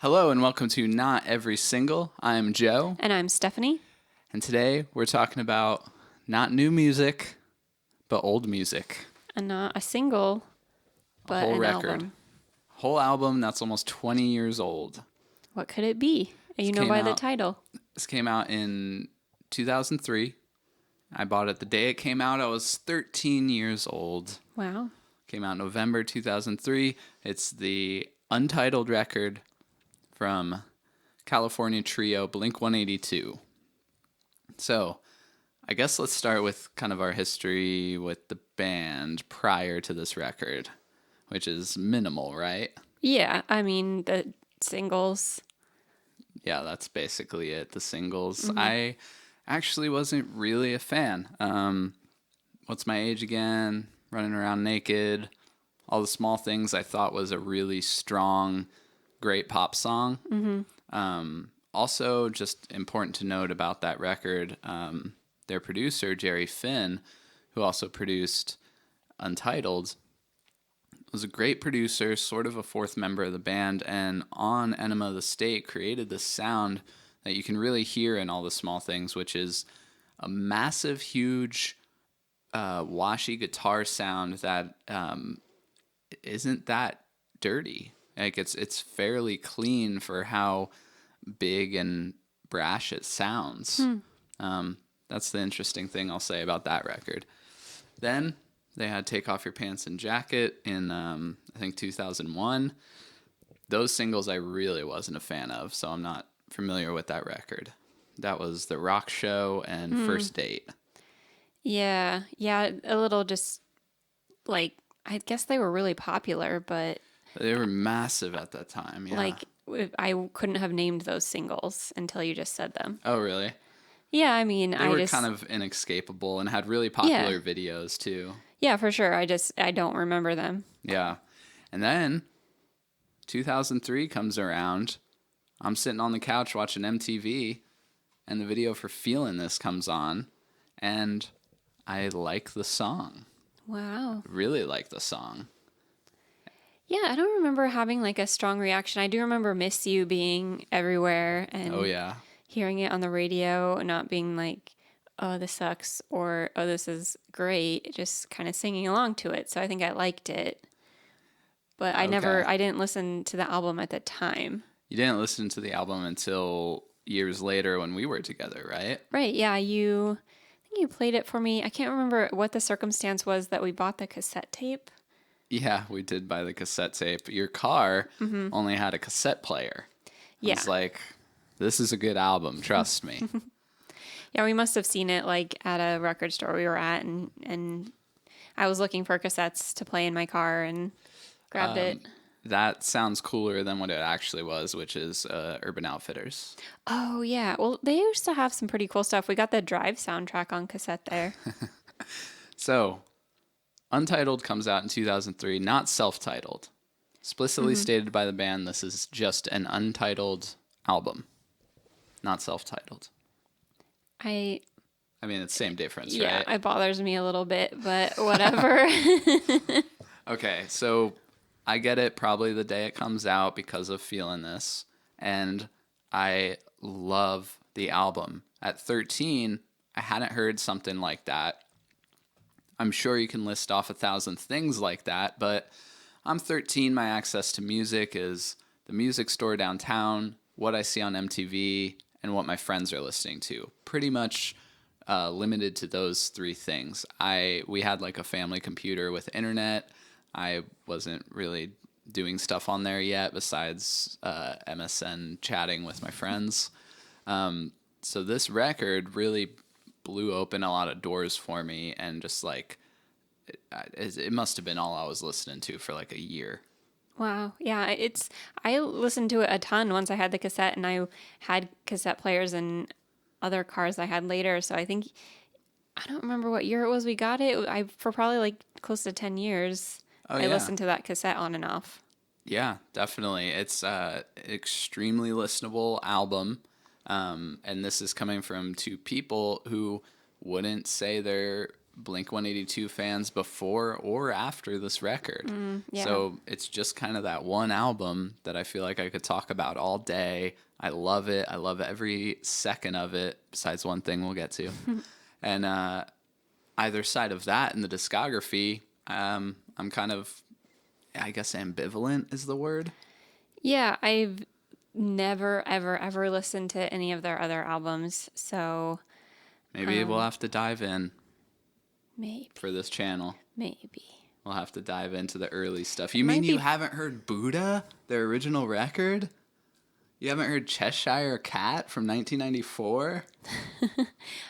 Hello and welcome to Not Every Single. I'm Joe, And I'm Stephanie. and today we're talking about not new music, but old music. And not a single, A but whole an record. album. Whole album that's almost 20 years old. What could it be? You know came by the out- title. This came out in 2003. I bought it the day it came out. I was 13 years old. Wow. Came out November 2003. It's the Untitled record from California trio Blink-182. So, I guess let's start with kind of our history with the band prior to this record, which is minimal, right? Yeah, I mean, the singles. Yeah, that's basically it. The singles. I actually wasn't really a fan. What's My Age Again? Running Around Naked. All the Small Things I thought was a really strong, great pop song. Also, just important to note about that record, their producer, Jerry Finn, who also produced Untitled, was a great producer, sort of a fourth member of the band, and on Enema of the State created this sound that you can really hear in All the Small Things, which is a massive, huge, washy guitar sound that isn't that dirty. Like it's fairly clean for how big and brash it sounds. That's the interesting thing I'll say about that record. Then they had Take Off Your Pants and Jacket in, I think, 2001. Those singles I really wasn't a fan of, so I'm not familiar with that record. That was The Rock Show and First Date. Yeah, a little just like, I guess they were really popular, but They were massive at that time, yeah. like, I couldn't have named those singles until you just said them. Oh, really? Yeah, I mean, They were kind of inescapable and had really popular videos, too. Yeah, for sure. I don't remember them. Yeah. And then 2003 comes around. I'm sitting on the couch watching MTV, and the video for Feelin' This comes on, and I like the song. Wow. Really like the song. Yeah, I don't remember having like a strong reaction. I do remember Miss You being everywhere and Oh, yeah. hearing it on the radio, not being like, oh, this sucks or, oh, this is great, just kind of singing along to it. So I think I liked it. But I didn't listen to the album at the time. You didn't listen to the album until years later when we were together, right? Right, yeah, I think you played it for me. I can't remember what the circumstance was that we bought the cassette tape. Yeah, we did buy the cassette tape. Your car only had a cassette player. Yeah. It's like, this is a good album, trust me. Yeah, we must have seen it like at a record store we were at, and I was looking for cassettes to play in my car and grabbed it. That sounds cooler than what it actually was, which is Urban Outfitters. Oh, yeah. Well, they used to have some pretty cool stuff. We got the Drive soundtrack on cassette there. So, Untitled comes out in 2003, not self-titled. Explicitly stated by the band, this is just an untitled album, not self-titled. I mean, it's same difference, right? Yeah, it bothers me a little bit, but whatever. Okay, so I get it probably the day it comes out because of Feeling This, and I love the album. At 13, I hadn't heard something like that. I'm sure you can list off 1,000 things like that, but I'm 13. My access to music is the music store downtown, what I see on MTV, and what my friends are listening to. Pretty much limited to those three things. We had like a family computer with internet. I wasn't really doing stuff on there yet besides MSN chatting with my friends. So this record really blew open a lot of doors for me, and just like it must have been all I was listening to for like a year. Wow. Yeah, I listened to it a ton once I had the cassette, and I had cassette players in other cars I had later. So I don't remember what year it was we got it. For probably like close to 10 years, I listened to that cassette on and off. Yeah, definitely. It's extremely listenable album. And this is coming from two people who wouldn't say they're Blink-182 fans before or after this record. Yeah. So it's just kind of that one album that I feel like I could talk about all day. I love it. I love every second of it, besides one thing we'll get to. And either side of that in the discography, I'm kind of, I guess ambivalent is the word. Yeah, I've never, ever, ever listened to any of their other albums, so Maybe we'll have to dive in maybe. for this channel. Maybe. We'll have to dive into the early stuff. You Might mean you be- haven't heard Buddha, their original record? You haven't heard Cheshire Cat from 1994?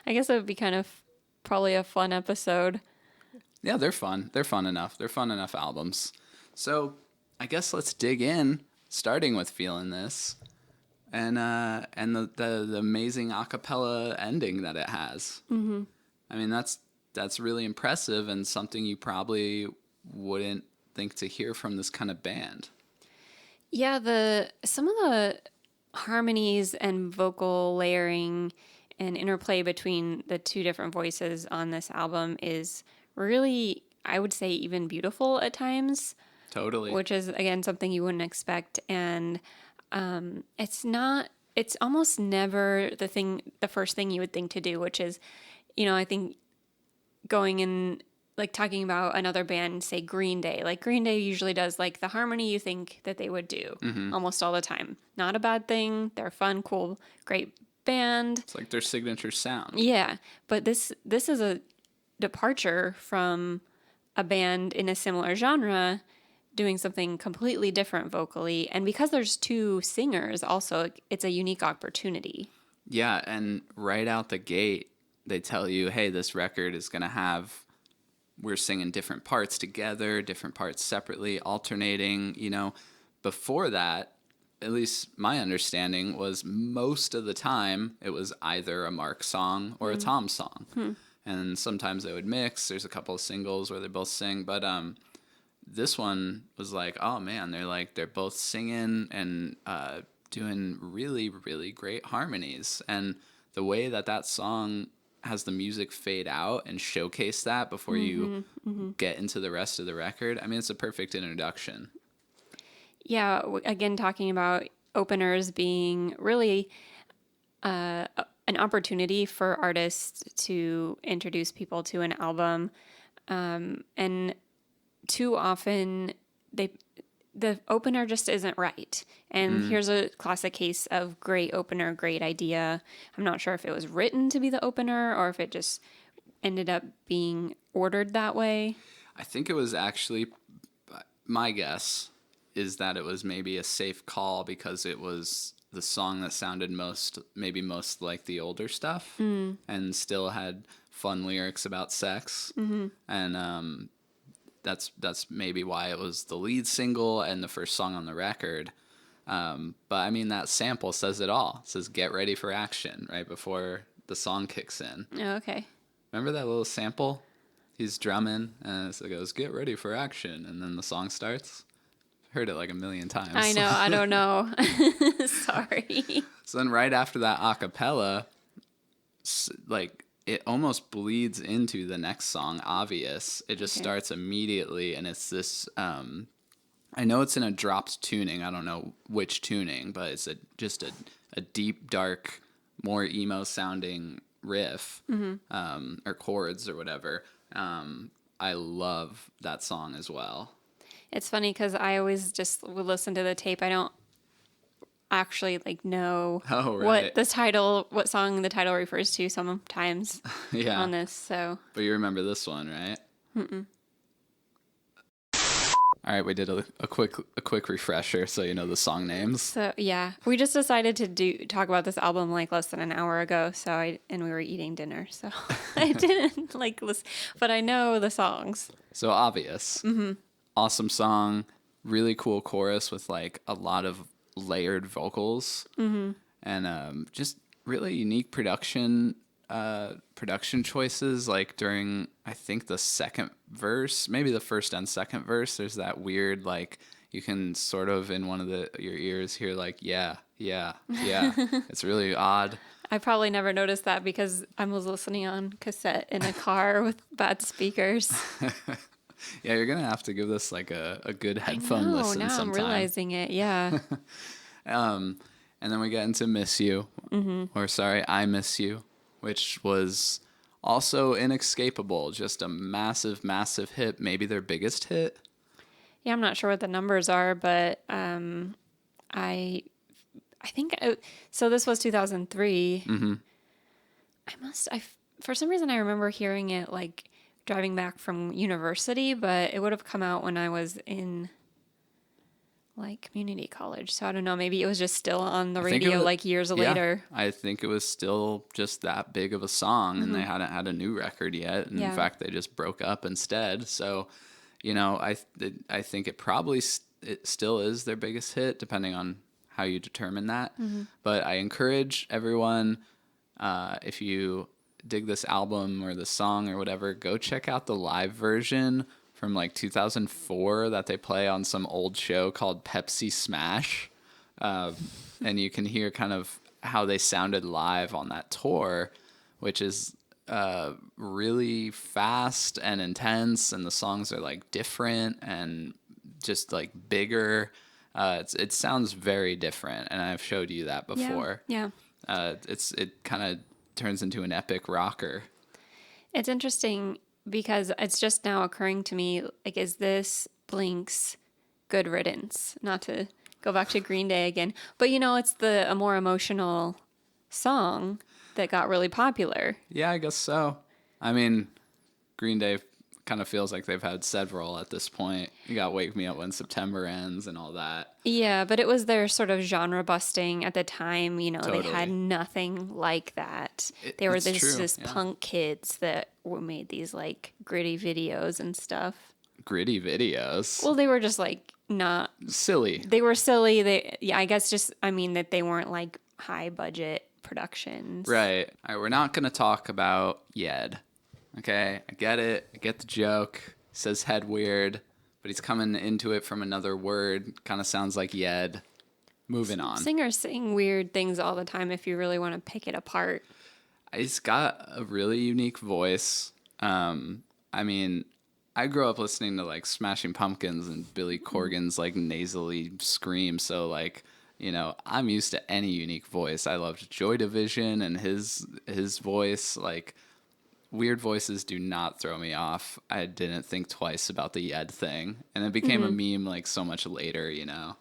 I guess it would be kind of probably a fun episode. Yeah, they're fun. They're fun enough. They're fun enough albums. So I guess let's dig in, starting with Feeling This, and the amazing acapella ending that it has. Mm-hmm. I mean, that's really impressive and something you probably wouldn't think to hear from this kind of band. Yeah, some of the harmonies and vocal layering and interplay between the two different voices on this album is really, I would say, even beautiful at times. Totally. Which is, again, something you wouldn't expect. And it's almost never the first thing you would think to do, which is, I think going in, like talking about another band, say Green Day. Like Green Day usually does like the harmony you think that they would do almost all the time. Not a bad thing. They're fun, cool, great band. It's like their signature sound. Yeah, but this is a departure from a band in a similar genre doing something completely different vocally. And because there's two singers also, it's a unique opportunity. Yeah, and right out the gate, they tell you, hey, this record is going to have, we're singing different parts together, different parts separately, alternating, Before that, at least my understanding was most of the time it was either a Mark song or a Tom song. And sometimes they would mix. There's a couple of singles where they both sing, but this one was like, oh man, they're both singing and doing really, really great harmonies. And the way that song has the music fade out and showcase that before you get into the rest of the record, I mean, it's a perfect introduction. Yeah, again, talking about openers being really an opportunity for artists to introduce people to an album. And too often the opener just isn't right. And here's a classic case of great opener, great idea. I'm not sure if it was written to be the opener or if it just ended up being ordered that way. I think it was actually, my guess is that it was maybe a safe call because it was the song that sounded most like the older stuff and still had fun lyrics about sex. And that's maybe why it was the lead single and the first song on the record. But I mean, that sample says it all. It says, get ready for action right before the song kicks in. Oh, okay. Remember that little sample? He's drumming and it goes, get ready for action. And then the song starts. Heard it like a million times. I know. I don't know. Sorry. So then right after that a cappella, like it almost bleeds into the next song, Obvious. It just starts immediately, and it's this, I know it's in a dropped tuning. I don't know which tuning, but it's just a deep, dark, more emo sounding riff, or chords or whatever. I love that song as well. It's funny because I always just would listen to the tape. I don't actually know what song the title refers to sometimes on this. So, but you remember this one, right? All right, we did a quick refresher, so you know the song names. So yeah, we just decided to talk about this album like less than an hour ago. So we were eating dinner, so I didn't listen, but I know the songs. So Obvious. Awesome song, really cool chorus with a lot of layered vocals, and just really unique production choices. Like during, I think, the second verse, maybe the first and second verse, there's that weird you can sort of in one of your ears hear like, yeah, yeah, yeah. It's really odd. I probably never noticed that because I was listening on cassette in a car with bad speakers. Yeah, you're gonna have to give this like a good I headphone know. listen Now I'm sometime. realizing it. Yeah. And then we get into Miss You, or sorry, I Miss You, which was also inescapable. Just a massive, massive hit. Maybe their biggest hit. Yeah, I'm not sure what the numbers are, but I think so. This was 2003. For some reason I remember hearing it like driving back from university, but it would have come out when I was in like community college. So I don't know. Maybe it was just still on the I think it radio was, like years yeah, later. I think it was still just that big of a song, and they hadn't had a new record yet. And in Yeah. fact, they just broke up instead. So, you know, I think it probably it still is their biggest hit, depending on how you determine that. But I encourage everyone, if you dig this album or the song or whatever, go check out the live version from like 2004 that they play on some old show called Pepsi Smash. And you can hear kind of how they sounded live on that tour, which is really fast and intense, and the songs are like different and just like bigger. It sounds very different, and I've showed you that before. Yeah. It kind of turns into an epic rocker. It's interesting because it's just now occurring to me, like, is this Blink's Good Riddance? Not to go back to Green Day again, but you know, it's a more emotional song that got really popular. Yeah, I guess so. I mean, Green Day kind of feels like they've had several at this point. You got Wake Me Up When September Ends and all that. Yeah, but it was their sort of genre busting at the time. You know, Totally. they had nothing like that. They were That's true, this yeah. punk kids that made these like gritty videos and stuff. Gritty videos. Well, they were just like not. Silly. They were silly. I guess just, I mean, that they weren't like high budget productions. Right. All right, we're not going to talk about Yed. Okay, I get it. I get the joke. He says head weird, but he's coming into it from another word. Kind of sounds like Yed. Moving on. Singers sing weird things all the time if you really want to pick it apart. He's got a really unique voice. I mean, I grew up listening to like Smashing Pumpkins and Billy Corgan's like nasally scream. So like, you know, I'm used to any unique voice. I loved Joy Division and his voice. Like, weird voices do not throw me off. I didn't think twice about the Yed thing, and it became a meme like so much later. You know.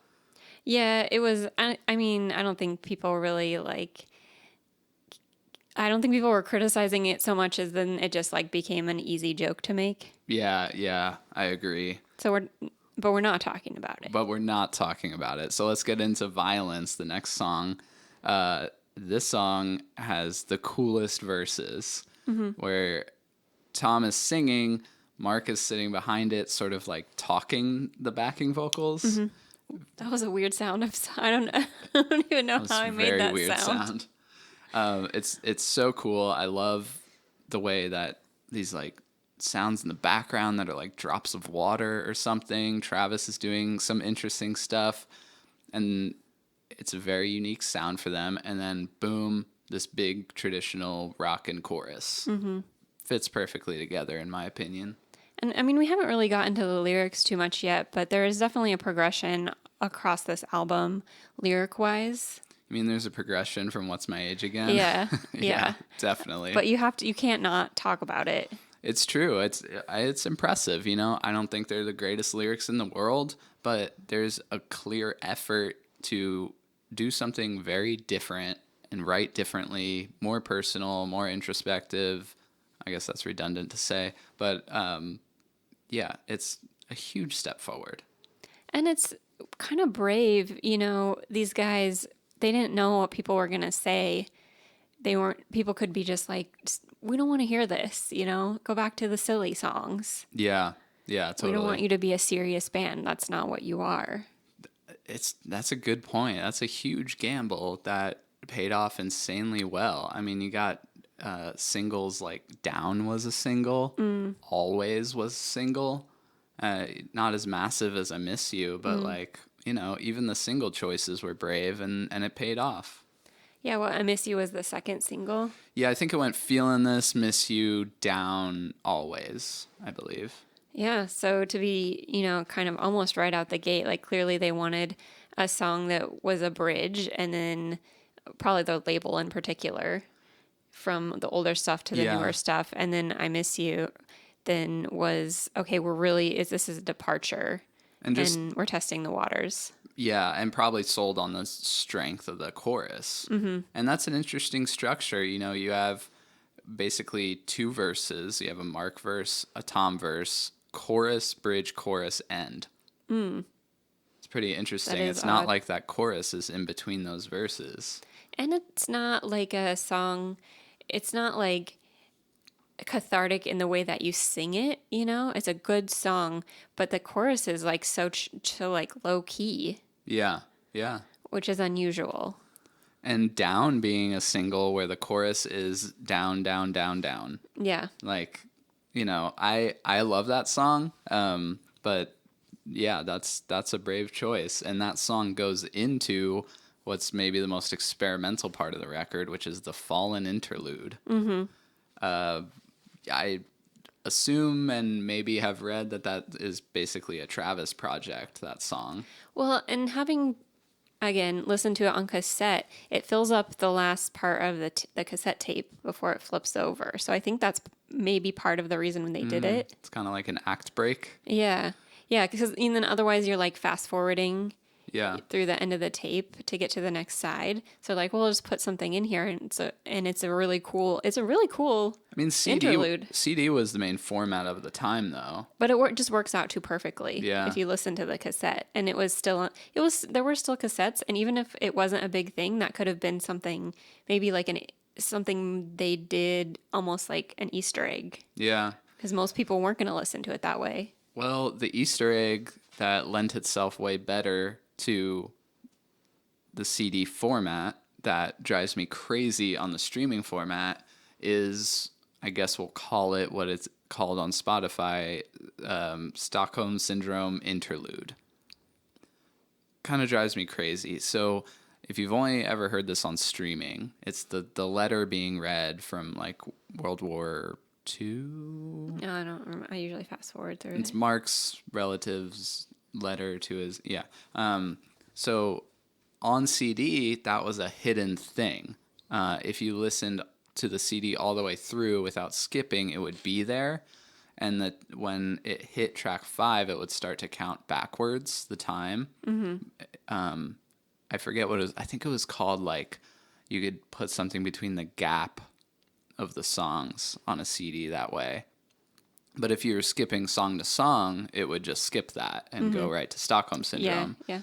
Yeah, it was. I mean, I don't think people really like. I don't think people were criticizing it so much as then it just like became an easy joke to make. Yeah, I agree. So we're not talking about it. But we're not talking about it. So let's get into Violence, the next song. This song has the coolest verses where Tom is singing, Mark is sitting behind it, sort of like talking the backing vocals. That was a weird sound. I don't even know how I made that Very weird sound. It's so cool. I love the way that these like sounds in the background that are like drops of water or something. Travis is doing some interesting stuff, and it's a very unique sound for them. And then boom, this big traditional rockin' chorus fits perfectly together, in my opinion. And I mean, we haven't really gotten to the lyrics too much yet, but there is definitely a progression across this album, lyric-wise. I mean, there's a progression from What's My Age Again. Yeah. Definitely. But you can't not talk about it. It's true. It's impressive. You know, I don't think they're the greatest lyrics in the world, but there's a clear effort to do something very different and write differently, more personal, more introspective. I guess that's redundant to say, but yeah, it's a huge step forward. And it's kind of brave, you know, these guys, they didn't know what people were going to say. People could be just like, we don't want to hear this, you know, go back to the silly songs. Yeah, totally. We don't want you to be a serious band. That's not what you are. That's a good point. That's a huge gamble that paid off insanely well. I mean, you got singles like Down was a single, Always was a single. Not as massive as I Miss You, but like, even the single choices were brave and it paid off. Yeah, well, I Miss You was the second single. Yeah, I think it went Feeling This, Miss You, Down, Always, I believe. Yeah, so to be, kind of almost right out the gate, like clearly they wanted a song that was a bridge, and then probably the label in particular, from the older stuff to the Yeah. newer stuff, and then I Miss You then was okay, this is a departure, And just, and we're testing the waters. yeah, and probably sold on the strength of the chorus. And that's an interesting structure. You have basically two verses. You have a Mark verse, a Tom verse, chorus, bridge, chorus, end. It's pretty interesting. That is It's not odd. like that chorus is in between those verses. And it's not like a song, it's not like cathartic in the way that you sing it, It's a good song, but the chorus is like so like low key, Yeah, yeah. which is unusual. And Down being a single where the chorus is down, down, down, down. Yeah. Like, I love that song. But yeah, that's a brave choice. And that song goes into what's maybe the most experimental part of the record, which is the Fallen Interlude. I assume and maybe have read that is basically a Travis project, that song. Well, and having again listened to it on cassette, it fills up the last part of the cassette tape before it flips over. So I think that's maybe part of the reason when they did it. It's kind of like an act break. Yeah. Yeah, because then otherwise you're like fast forwarding Yeah. through the end of the tape to get to the next side. So like, well, we'll just put something in here, and it's a really cool I mean, interlude. CD was the main format of the time, though. But just works out too perfectly. Yeah. If you listen to the cassette, and there were still cassettes, and even if it wasn't a big thing, that could have been something, maybe like something they did almost like an Easter egg, Yeah. because most people weren't going to listen to it that way. Well, the Easter egg that lent itself way better to the CD format that drives me crazy on the streaming format is, I guess we'll call it what it's called on Spotify, Stockholm Syndrome Interlude. Kind of drives me crazy. So if you've only ever heard this on streaming, it's the letter being read from like World War II. No, I don't remember. I usually fast forward through It's it. Mark's relative's letter to his, yeah. So on CD, that was a hidden thing. If you listened to the CD all the way through without skipping, it would be there. And that when it hit track 5, it would start to count backwards the time. I forget what it was. I think it was called like you could put something between the gap of the songs on a CD that way. But if you were skipping song to song, it would just skip that and go right to Stockholm Syndrome. Yeah.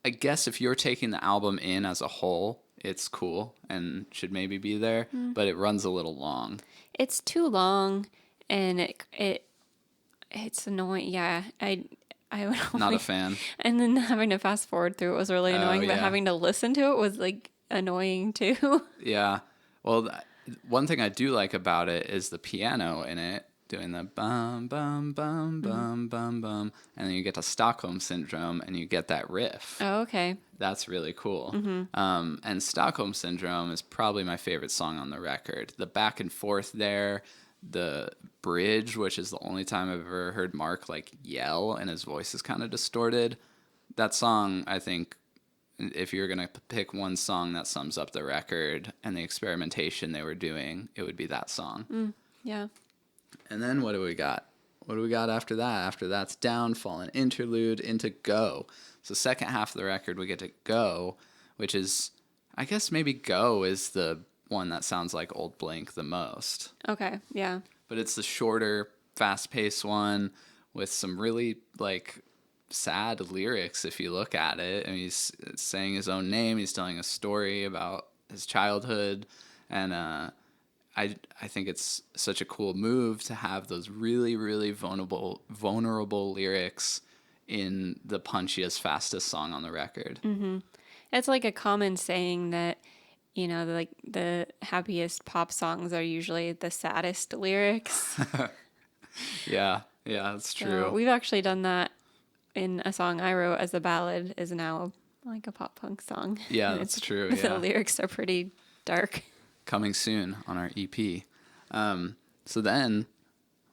I guess if you're taking the album in as a whole, it's cool and should maybe be there, but it runs a little long. It's too long, and it's annoying. Yeah, I would Not only, a fan. and then having to fast forward through it was really annoying. But yeah. having to listen to it was like annoying too. Yeah. Well, one thing I do like about it is the piano in it doing the bum, bum, bum, bum, bum, bum. And then you get to Stockholm Syndrome and you get that riff. Oh, okay. That's really cool. And Stockholm Syndrome is probably my favorite song on the record. The back and forth there, the bridge, which is the only time I've ever heard Mark like yell and his voice is kind of distorted. That song, I think, if you're going to pick one song that sums up the record and the experimentation they were doing, it would be that song. Yeah. And then what do we got? What do we got after that? After that's Down, Fallen Interlude, into Go. So second half of the record, we get to Go, which is, I guess maybe Go is the one that sounds like Old Blink the most. Okay. Yeah. But it's the shorter, fast-paced one with some really, like, sad lyrics if you look at it. I mean, he's saying his own name. He's telling a story about his childhood. And I think it's such a cool move to have those really, really vulnerable lyrics in the punchiest, fastest song on the record. It's like a common saying that, like the happiest pop songs are usually the saddest lyrics. Yeah. Yeah, that's So true. we've actually done that in a song I wrote as a ballad is now like a pop punk song. Yeah, And that's it's true. the Yeah. lyrics are pretty dark. Coming soon on our EP. So then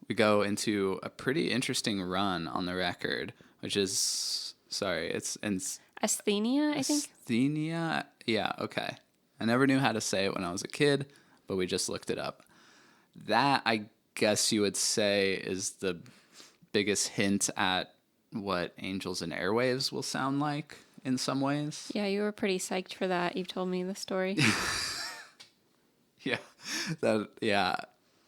we go into a pretty interesting run on the record, which is, sorry, it's Asthenia, I think. asthenia. Yeah, okay. I never knew how to say it when I was a kid, but we just looked it up. That, I guess you would say, is the biggest hint at what Angels and Airwaves will sound like in some ways. Yeah, you were pretty psyched for that. You've told me the story. Yeah. Yeah.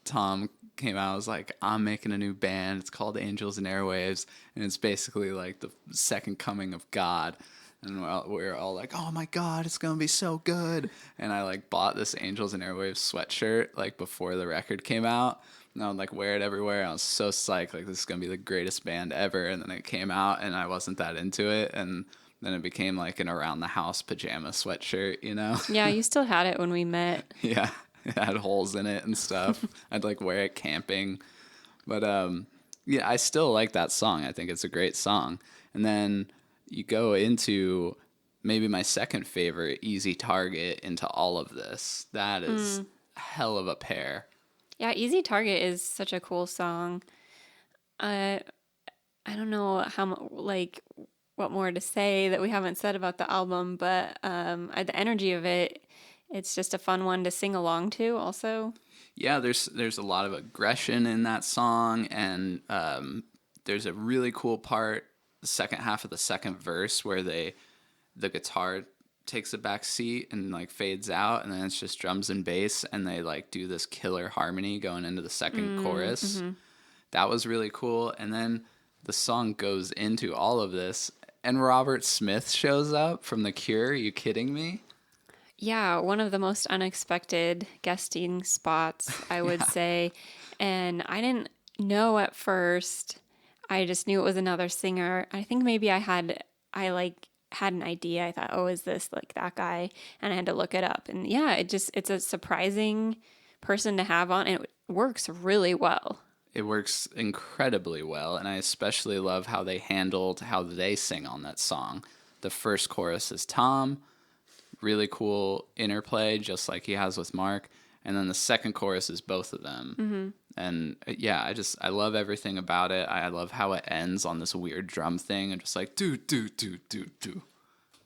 Tom came out and was like, I'm making a new band. It's called Angels and Airwaves. And it's basically like the second coming of God. And we're all like, oh my God, it's going to be so good. And I like bought this Angels and Airwaves sweatshirt like before the record came out. And I would like wear it everywhere. I was so psyched. Like, this is going to be the greatest band ever. And then it came out and I wasn't that into it. And then it became like an around the house pajama sweatshirt, you know? Yeah, you still had it when we met. Yeah, it had holes in it and stuff. I'd like wear it camping. But yeah, I still like that song. I think it's a great song. And then you go into maybe my second favorite, Easy Target, into all of this. That is a hell of a pair. Yeah, Easy Target is such a cool song. I don't know like what more to say that we haven't said about the album, but the energy of it, it's just a fun one to sing along to also. Yeah, there's a lot of aggression in that song, and there's a really cool part, the second half of the second verse, where the guitar takes a back seat and like fades out, and then it's just drums and bass, and they like do this killer harmony going into the second chorus. That was really cool. And then the song goes into all of this, and Robert Smith shows up from The Cure. Are you kidding me? Yeah, one of the most unexpected guesting spots, I would say. And I didn't know at first. I just knew it was another singer. I think maybe I like had an idea. I thought, oh, is this like that guy? And I had to look it up. And yeah, it's a surprising person to have on. And it works really well. It works incredibly well, and I especially love how they handled how they sing on that song. The first chorus is Tom, really cool interplay, just like he has with Mark, and then the second chorus is both of them. And yeah, I love everything about it. I love how it ends on this weird drum thing and just like do do do do do,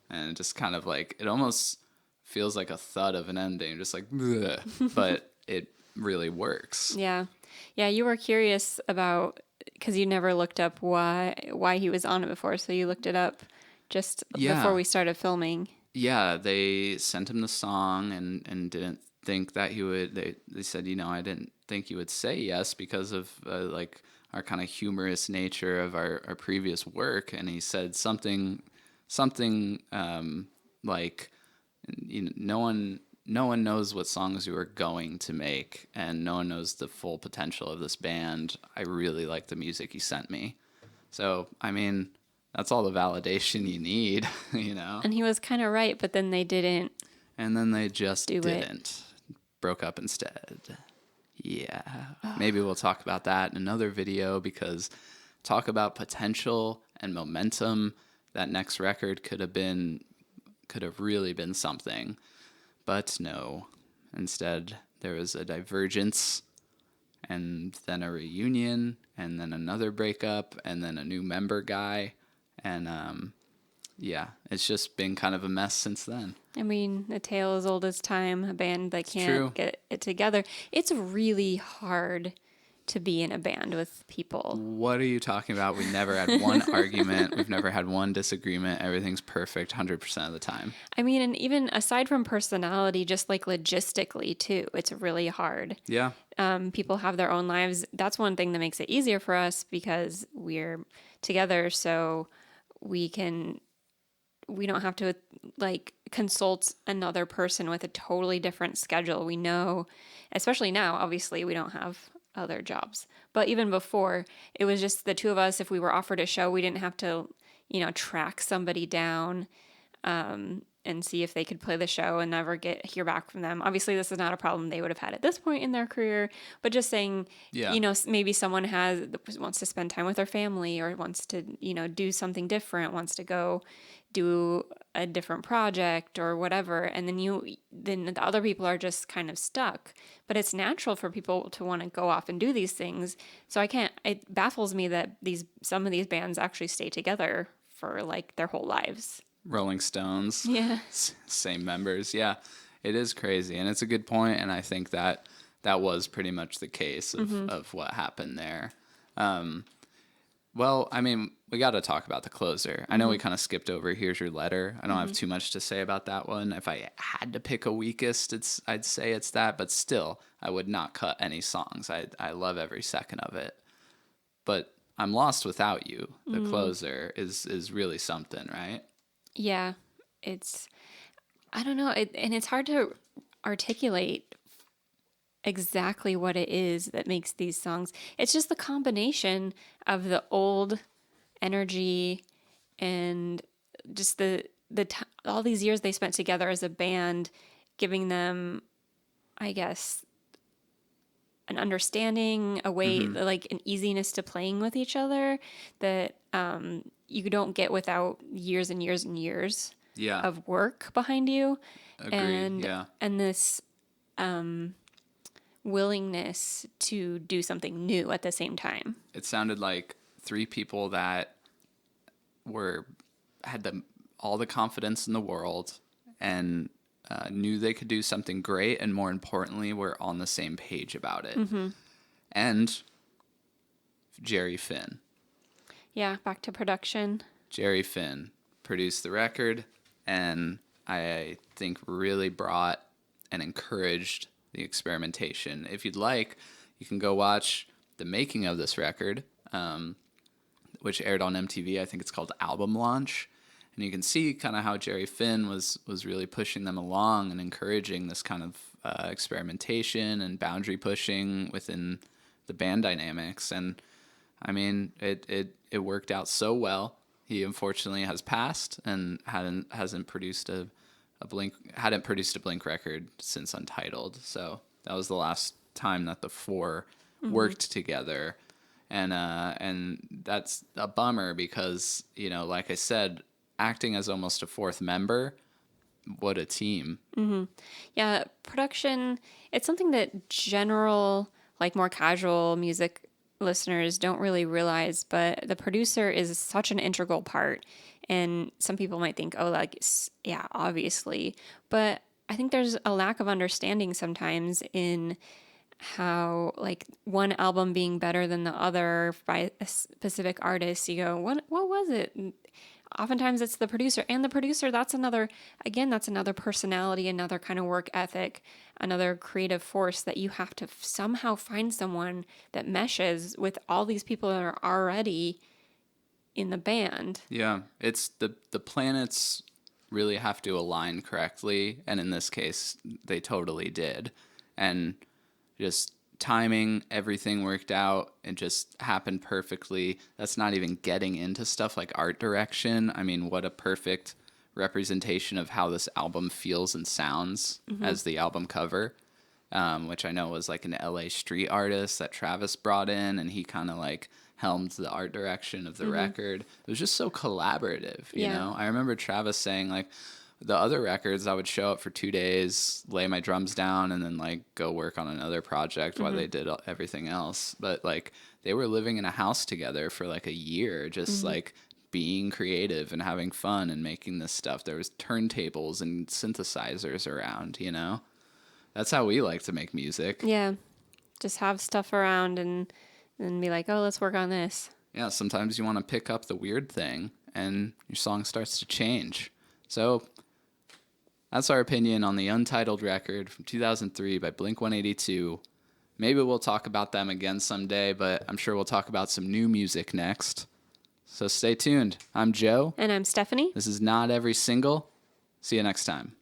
and it just kind of like it almost feels like a thud of an ending, just like bleh, but it really works. Yeah. Yeah, you were curious about because you never looked up why he was on it before, so you looked it up just before we started filming. Yeah, they sent him the song and didn't think that he would. They said, I didn't think you would say yes because of like our kind of humorous nature of our previous work, and he said something like, no one knows what songs you are going to make, and no one knows the full potential of this band. I really like the music you sent me. So, I mean, that's all the validation you need, And he was kind of right, but then they didn't. And then they just do didn't. Broke up instead. Yeah. Maybe we'll talk about that in another video, because talk about potential and momentum. That next record could have really been something. But no, instead there was a divergence, and then a reunion, and then another breakup, and then a new member guy, and yeah, it's just been kind of a mess since then. I mean, a tale as old as time, a band that can't true. get it together. It's really hard to be in a band with people. What are you talking about? We never had one argument. We've never had one disagreement. Everything's perfect 100% of the time. I mean, and even aside from personality, just like logistically too, it's really hard. Yeah. People have their own lives. That's one thing that makes it easier for us because we're together, so we don't have to like consult another person with a totally different schedule. We know, especially now, obviously we don't have other jobs. But even before, it was just the two of us. If we were offered a show, we didn't have to, track somebody down. and see if they could play the show and never hear back from them. Obviously, this is not a problem they would have had at this point in their career, but just saying, Yeah. maybe someone wants to spend time with their family or wants to, do something different, wants to go do a different project or whatever, and then the other people are just kind of stuck. But it's natural for people to want to go off and do these things. So it baffles me that some of these bands actually stay together for like their whole lives. Rolling Stones. Yeah. Same members. Yeah, it is crazy. And it's a good point. And I think that was pretty much the case of what happened there. Well, I mean, we got to talk about the closer. I know we kind of skipped over Here's Your Letter. I don't have too much to say about that one. If I had to pick a weakest, I'd say it's that. But still, I would not cut any songs. I love every second of it. But I'm Lost Without You. The closer is really something, right? Yeah, I don't know, and it's hard to articulate exactly what it is that makes these songs. It's just the combination of the old energy and just all these years they spent together as a band, giving them, I guess, an understanding, a way, like an easiness to playing with each other that you don't get without years and years and years of work behind you. Agreed. And this willingness to do something new at the same time. It sounded like three people that had all the confidence in the world and knew they could do something great, and more importantly, were on the same page about it. And Jerry Finn. Yeah, back to production. Jerry Finn produced the record, and I think really brought and encouraged the experimentation. If you'd like, you can go watch the making of this record, which aired on MTV. I think it's called Album Launch. And you can see kind of how Jerry Finn was really pushing them along and encouraging this kind of experimentation and boundary pushing within the band dynamics. And I mean, it worked out so well. He unfortunately has passed and hasn't produced a Blink record since Untitled. So that was the last time that the four worked together. And that's a bummer because, like I said, acting as almost a fourth member, what a team. Yeah, production, it's something that general, like more casual music listeners don't really realize, but the producer is such an integral part. And some people might think, oh, like, yeah, obviously. But I think there's a lack of understanding sometimes in how, like, one album being better than the other by a specific artist, you go, what was it? And oftentimes it's the producer, and the producer, that's another personality, another kind of work ethic, another creative force that you have to somehow find someone that meshes with all these people that are already in the band. Yeah, it's the planets really have to align correctly, and in this case, they totally did. And just timing, everything worked out. It just happened perfectly. That's not even getting into stuff like art direction. I mean, what a perfect representation of how this album feels and sounds as the album cover, which I know was like an LA street artist that Travis brought in, and he kind of like helmed the art direction of the record. It was just so collaborative, you know? I remember Travis saying, like, the other records, I would show up for 2 days, lay my drums down, and then, like, go work on another project while they did everything else. But, like, they were living in a house together for, like, a year, just, like, being creative and having fun and making this stuff. There was turntables and synthesizers around, you know? That's how we like to make music. Yeah, just have stuff around and be like, oh, let's work on this. Yeah, sometimes you want to pick up the weird thing, and your song starts to change. So that's our opinion on the Untitled record from 2003 by Blink-182. Maybe we'll talk about them again someday, but I'm sure we'll talk about some new music next. So stay tuned. I'm Joe. And I'm Stephanie. This is Not Every Single. See you next time.